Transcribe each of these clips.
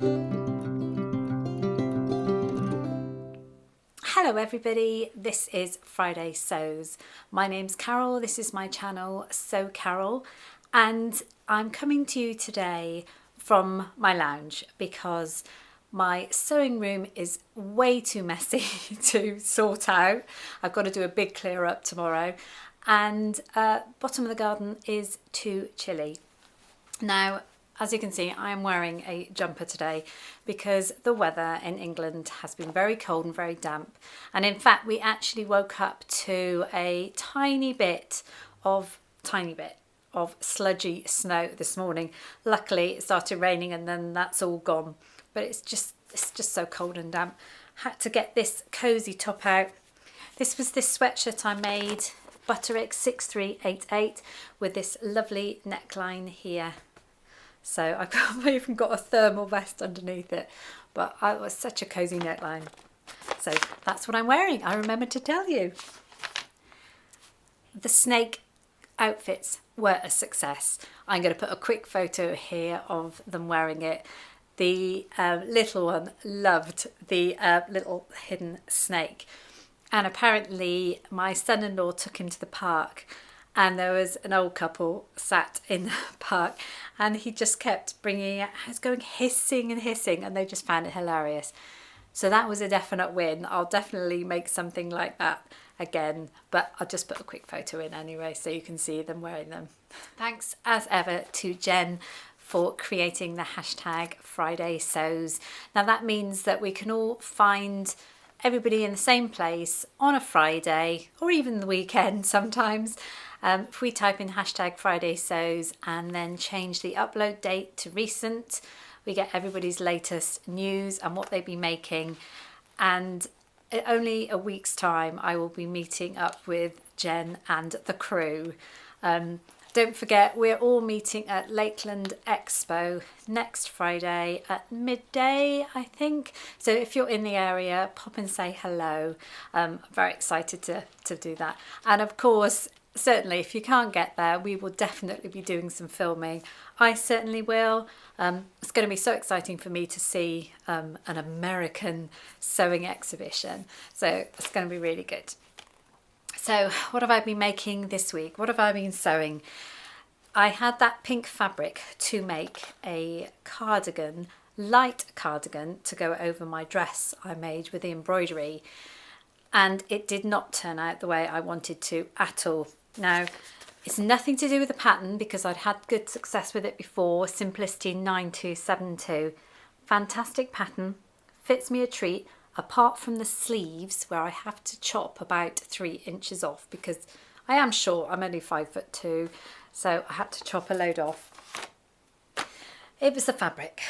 Hello everybody, this is Friday Sews. My name's Carole, this is my channel Sew Carole, and I'm coming to you today from my lounge because my sewing room is way too messy to sort out. I've got to do a big clear up tomorrow, and bottom of the garden is too chilly. Now, as you can see, I am wearing a jumper today because the weather in England has been very cold and very damp. And in fact, we actually woke up to a tiny bit of sludgy snow this morning. Luckily, it started raining and then that's all gone. But it's just so cold and damp. Had to get this cozy top out. This was this sweatshirt I made, Butterick 6388, with this lovely neckline here. So I've even got a thermal vest underneath it, but it was such a cozy neckline. So that's what I'm wearing. I remembered to tell you. The snake outfits were a success. I'm going to put a quick photo here of them wearing it. The little one loved the little hidden snake. And apparently my son-in-law took him to the park, and there was an old couple sat in the park, and he just kept bringing it. It was going hissing and hissing, and they just found it hilarious. So that was a definite win. I'll definitely make something like that again, but I'll just put a quick photo in anyway so you can see them wearing them. Thanks as ever to Jen for creating the hashtag Friday Sews. Now that means that we can all find everybody in the same place on a Friday, or even the weekend sometimes. If we type in hashtag Friday Sews and then change the upload date to recent, we get everybody's latest news and what they've been making. And in only a week's time, I will be meeting up with Jen and the crew. Don't forget, we're all meeting at Lakeland Expo next Friday at midday, I think. So if you're in the area, pop and say hello. I'm very excited to do that. And of course, certainly if you can't get there, we will definitely be doing some filming. I certainly will. It's going to be so exciting for me to see an American sewing exhibition. So it's going to be really good. So what have I been making this week? What have I been sewing? I had that pink fabric to make a cardigan, light cardigan, to go over my dress I made with the embroidery. And it did not turn out the way I wanted to at all. Now, it's nothing to do with the pattern because I'd had good success with it before. Simplicity 9272. Fantastic pattern. Fits me a treat. Apart from the sleeves, where I have to chop about 3 inches off because I am short, I'm only 5'2", so I had to chop a load off. It was the fabric.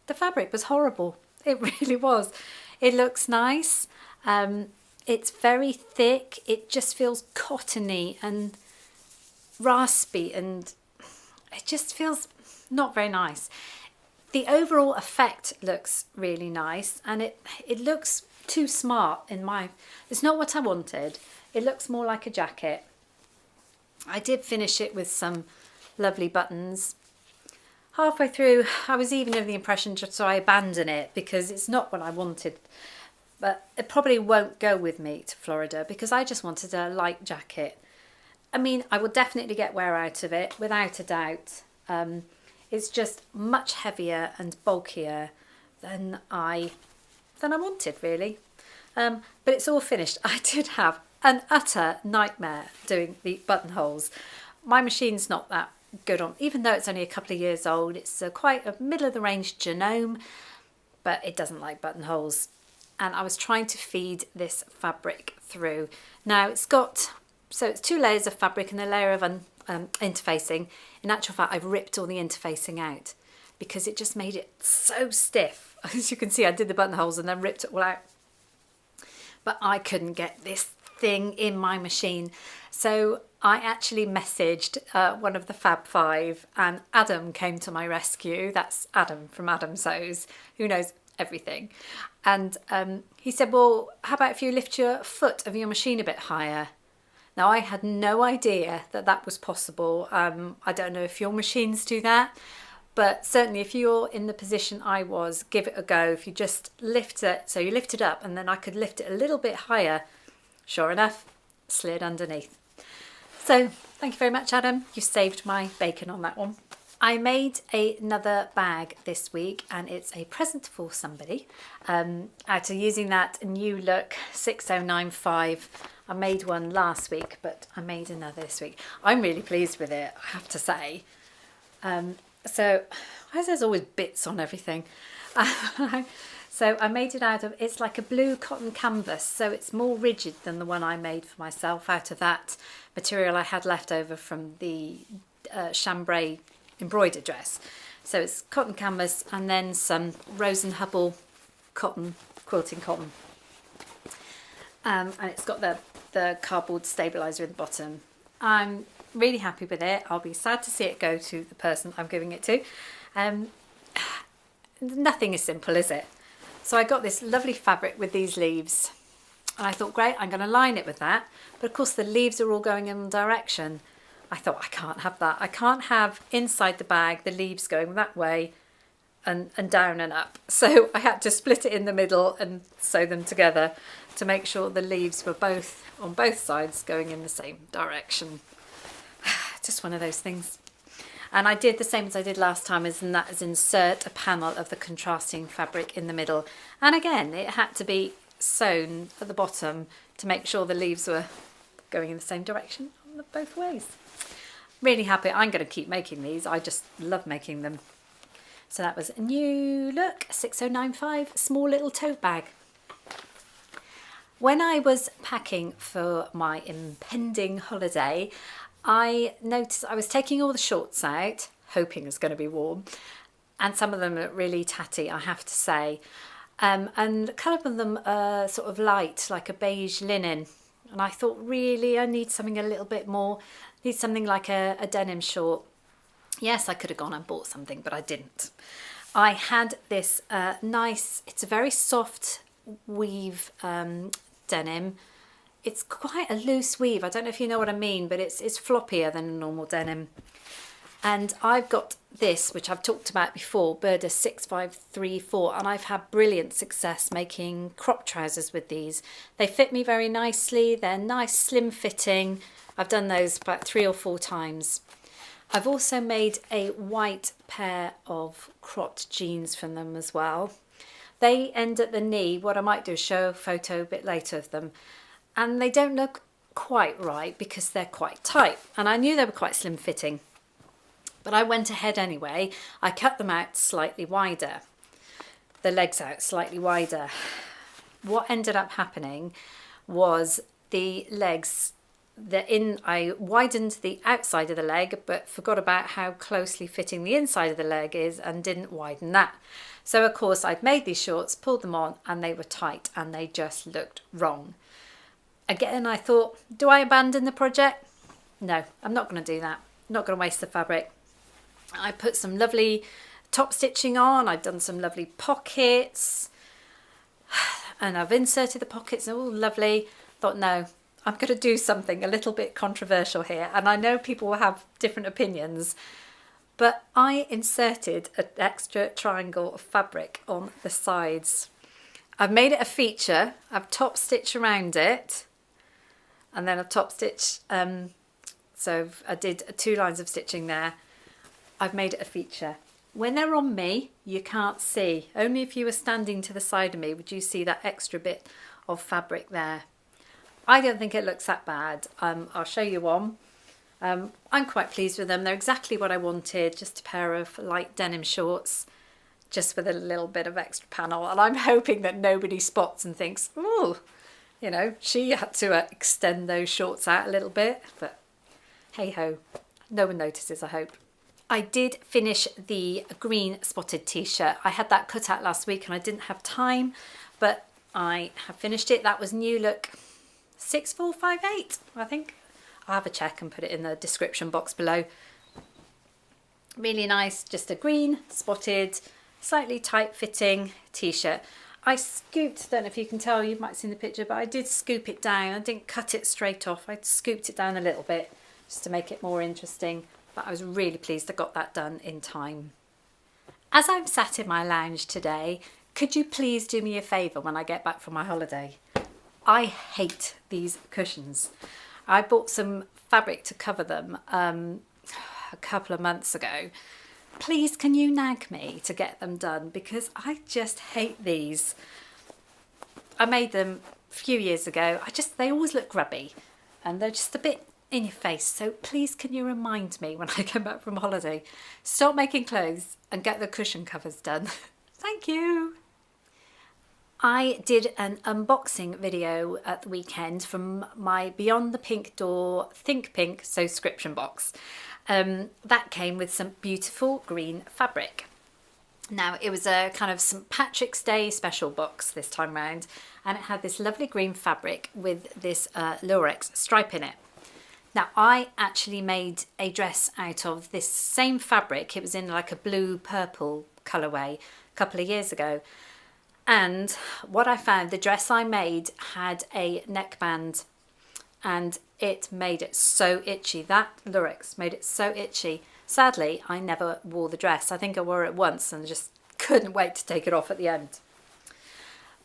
The fabric was horrible. It really was. It looks nice. It's very thick. It just feels cottony and raspy, and it just feels not very nice. The overall effect looks really nice, and it looks too smart it's not what I wanted. It looks more like a jacket. I did finish it with some lovely buttons. Halfway through, I was even of the impression so I abandon it because it's not what I wanted. But it probably won't go with me to Florida because I just wanted a light jacket. I mean, I will definitely get wear out of it, without a doubt. It's just much heavier and bulkier than I wanted, really. But it's all finished. I did have an utter nightmare doing the buttonholes. My machine's not that good on, even though it's only a couple of years old. It's quite a middle-of-the-range genome, but it doesn't like buttonholes. And I was trying to feed this fabric through. Now it's 2 layers of fabric and a layer of interfacing. In actual fact, I've ripped all the interfacing out because it just made it so stiff. As you can see, I did the buttonholes and then ripped it all out. But I couldn't get this thing in my machine. So I actually messaged one of the Fab Five, and Adam came to my rescue. That's Adam from Adam Sews, who knows everything. And he said, well, how about if you lift your foot of your machine a bit higher? Now, I had no idea that that was possible. I don't know if your machines do that, But certainly if you're in the position I was, give it a go. If you just lift it, so you lift it up and then I could lift it a little bit higher. Sure enough, slid underneath. So thank you very much, Adam. You saved my bacon on that one. I made another bag this week and it's a present for somebody. Out of using that New Look 6095. I made one last week, but I made another this week. I'm really pleased with it, I have to say. So, why is there's always bits on everything? So I made it out of, it's like a blue cotton canvas, so it's more rigid than the one I made for myself out of that material I had left over from the chambray embroidered dress. So it's cotton canvas and then some Rose and Hubble cotton, quilting cotton. And it's got the cardboard stabiliser at the bottom. I'm really happy with it. I'll be sad to see it go to the person I'm giving it to. Nothing is simple, is it? So I got this lovely fabric with these leaves. And I thought, great, I'm going to line it with that. But of course the leaves are all going in one direction. I thought, I can't have that. I can't have inside the bag the leaves going that way and down and up. So I had to split it in the middle and sew them together to make sure the leaves were both on both sides going in the same direction. Just one of those things. And I did the same as I did last time, and that is insert a panel of the contrasting fabric in the middle. And again, it had to be sewn at the bottom to make sure the leaves were going in the same direction on both ways. Really happy. I'm going to keep making these. I just love making them. So that was a New Look 6095 small little tote bag. When I was packing for my impending holiday, I noticed I was taking all the shorts out, hoping it's going to be warm, and some of them are really tatty, I have to say. And a couple of them are sort of light, like a beige linen. And I thought, really, I need something a little bit more, need something like a denim short. Yes, I could have gone and bought something, but I didn't. I had this nice, it's a very soft weave denim. It's quite a loose weave. I don't know if you know what I mean, but it's floppier than a normal denim. And I've got this, which I've talked about before, Burda 6534, and I've had brilliant success making crop trousers with these. They fit me very nicely. They're nice, slim fitting. I've done those about 3 or 4 times. I've also made a white pair of cropped jeans from them as well. They end at the knee. What I might do is show a photo a bit later of them. And they don't look quite right because they're quite tight. And I knew they were quite slim fitting. But I went ahead anyway. I cut them out slightly wider. The legs out slightly wider. What ended up happening was the legs, I widened the outside of the leg but forgot about how closely fitting the inside of the leg is and didn't widen that. So of course I'd made these shorts, pulled them on, and they were tight and they just looked wrong. Again, I thought, do I abandon the project? No, I'm not going to do that. I'm not going to waste the fabric. I put some lovely top stitching on. I've done some lovely pockets and I've inserted the pockets. They're all lovely. Thought, no, I'm going to do something a little bit controversial here. And I know people will have different opinions, but I inserted an extra triangle of fabric on the sides. I've made it a feature. I've top stitched around it. And then I've top stitched, so I did 2 lines of stitching there. I've made it a feature. When they're on me, you can't see. Only if you were standing to the side of me would you see that extra bit of fabric there. I don't think it looks that bad. I'll show you one. I'm quite pleased with them. They're exactly what I wanted, just a pair of light denim shorts, just with a little bit of extra panel. And I'm hoping that nobody spots and thinks, oh, you know, she had to extend those shorts out a little bit, but hey ho, no one notices, I hope. I did finish the green spotted t-shirt. I had that cut out last week and I didn't have time, but I have finished it. That was New Look 6458, I think. I'll have a check and put it in the description box below. Really nice, just a green spotted, slightly tight fitting t-shirt. I scooped, don't know if you can tell, you might have seen the picture, but I did scoop it down. I didn't cut it straight off. I scooped it down a little bit just to make it more interesting. But I was really pleased I got that done in time. As I'm sat in my lounge today, could you please do me a favour when I get back from my holiday? I hate these cushions. I bought some fabric to cover them a couple of months ago. Please, can you nag me to get them done, because I just hate these. I made them a few years ago. They always look grubby and they're just a bit in your face. So please, can you remind me when I come back from holiday, stop making clothes and get the cushion covers done. Thank you. I did an unboxing video at the weekend from my Beyond the Pink Door Think Pink subscription box. That came with some beautiful green fabric. Now, it was a kind of St. Patrick's Day special box this time round, and it had this lovely green fabric with this Lurex stripe in it. Now, I actually made a dress out of this same fabric. It was in like a blue purple colourway a couple of years ago. And what I found, the dress I made had a neckband, and it made it so itchy. That Lurex made it so itchy. Sadly, I never wore the dress. I think I wore it once and just couldn't wait to take it off at the end.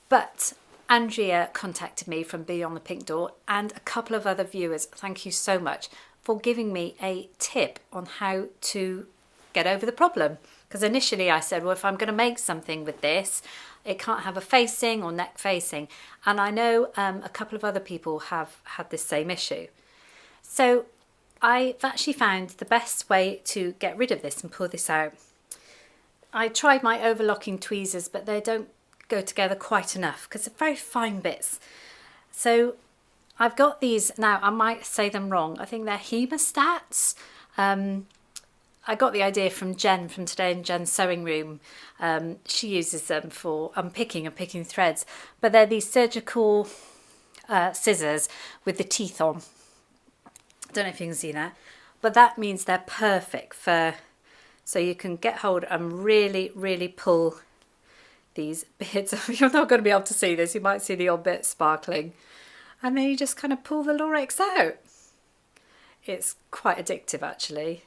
But Andrea contacted me from Beyond the Pink Door and a couple of other viewers. Thank you so much for giving me a tip on how to get over the problem. Because initially I said, well, if I'm going to make something with this, it can't have a facing or neck facing. And I know a couple of other people have had this same issue. So I've actually found the best way to get rid of this and pull this out. I tried my overlocking tweezers, but they don't go together quite enough because they're very fine bits. So I've got these now. I might say them wrong. I think they're hemostats. I got the idea from Jen from Today in Jen's Sewing Room. She uses them for unpicking and picking threads, but they're these surgical scissors with the teeth on. Don't know if you can see that, but that means they're perfect for, so you can get hold and really, really pull these bits. You're not going to be able to see this. You might see the odd bit sparkling. And then you just kind of pull the Lurex out. It's quite addictive, actually.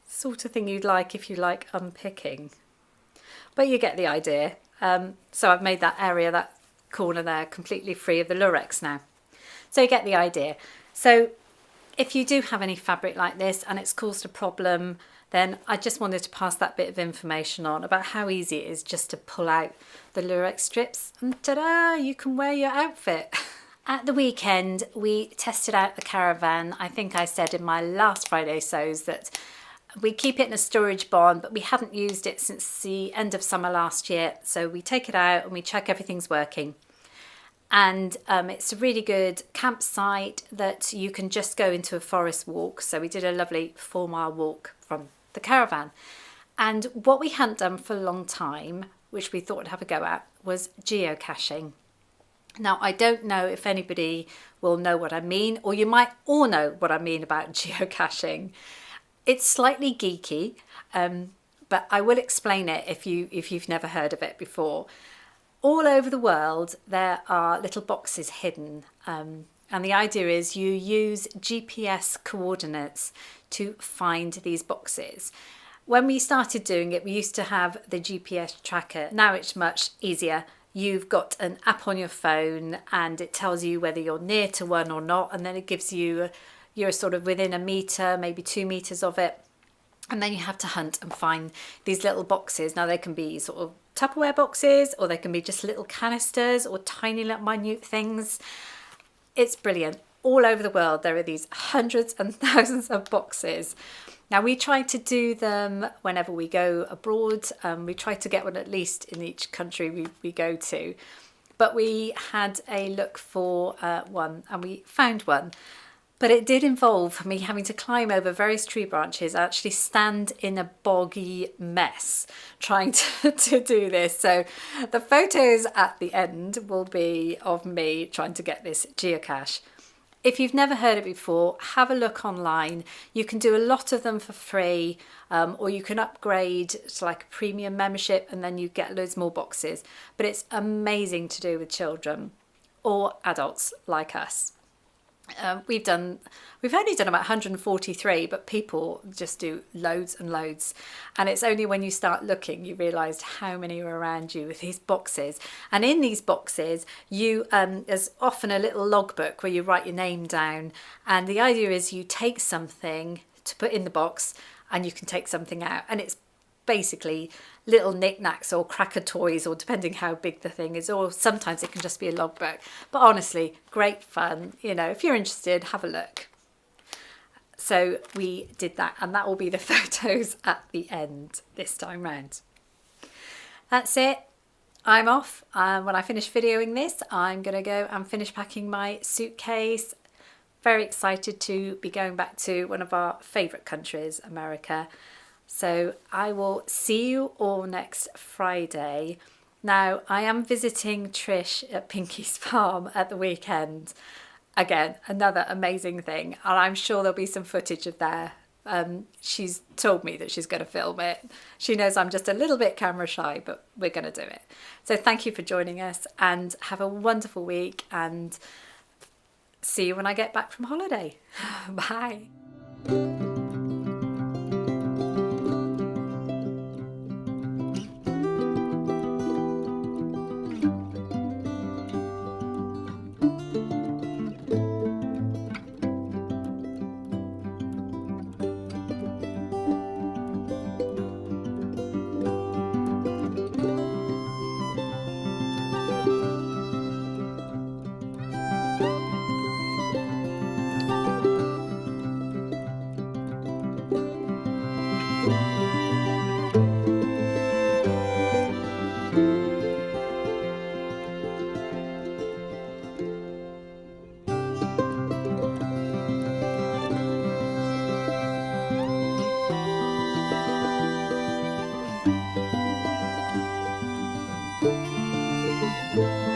Sort of thing you'd like if you like unpicking. But you get the idea. So I've made that area, that corner there, completely free of the Lurex now. So you get the idea. So if you do have any fabric like this and it's caused a problem, then I just wanted to pass that bit of information on about how easy it is just to pull out the Lurex strips and ta-da, you can wear your outfit. At the weekend, we tested out the caravan. I think I said in my last Friday sews that we keep it in a storage barn, but we hadn't used it since the end of summer last year. So we take it out and we check everything's working. And it's a really good campsite that you can just go into a forest walk. So we did a lovely 4-mile walk from the caravan. And what we hadn't done for a long time, which we thought we'd have a go at, was geocaching. Now, I don't know if anybody will know what I mean, or you might all know what I mean about geocaching. It's slightly geeky, but I will explain it if you've never heard of it before. All over the world, there are little boxes hidden, and the idea is you use GPS coordinates to find these boxes. When we started doing it, we used to have the GPS tracker. Now it's much easier. You've got an app on your phone and it tells you whether you're near to one or not, and then it gives you, you're sort of within a metre, maybe 2 metres of it. And then you have to hunt and find these little boxes. Now they can be sort of Tupperware boxes, or they can be just little canisters or tiny little minute things. It's brilliant. All over the world there are these hundreds and thousands of boxes. Now we try to do them whenever we go abroad. We try to get one at least in each country we go to. But we had a look for one and we found one. But it did involve me having to climb over various tree branches, actually stand in a boggy mess trying to do this. So the photos at the end will be of me trying to get this geocache. If you've never heard it before, have a look online. You can do a lot of them for free, or you can upgrade to like a premium membership and then you get loads more boxes. But it's amazing to do with children or adults like us. We've only done about 143, but people just do loads and loads. And it's only when you start looking you realise how many are around you with these boxes. And in these boxes, there's often a little logbook where you write your name down. And the idea is you take something to put in the box and you can take something out. And it's basically little knickknacks or cracker toys, or depending how big the thing is, or sometimes it can just be a logbook. But honestly, great fun. You know, if you're interested, have a look. So we did that, and that will be the photos at the end this time round. That's it. I'm off. When I finish videoing this, I'm going to go and finish packing my suitcase. Very excited to be going back to one of our favourite countries, America. So I will see you all next Friday. Now, I am visiting Trish at Pinky's farm at the weekend. Again, another amazing thing. And I'm sure there'll be some footage of there. She's told me that she's going to film it. She knows I'm just a little bit camera shy, but we're going to do it. So thank you for joining us, and have a wonderful week, and see you when I get back from holiday. Bye. Thank you.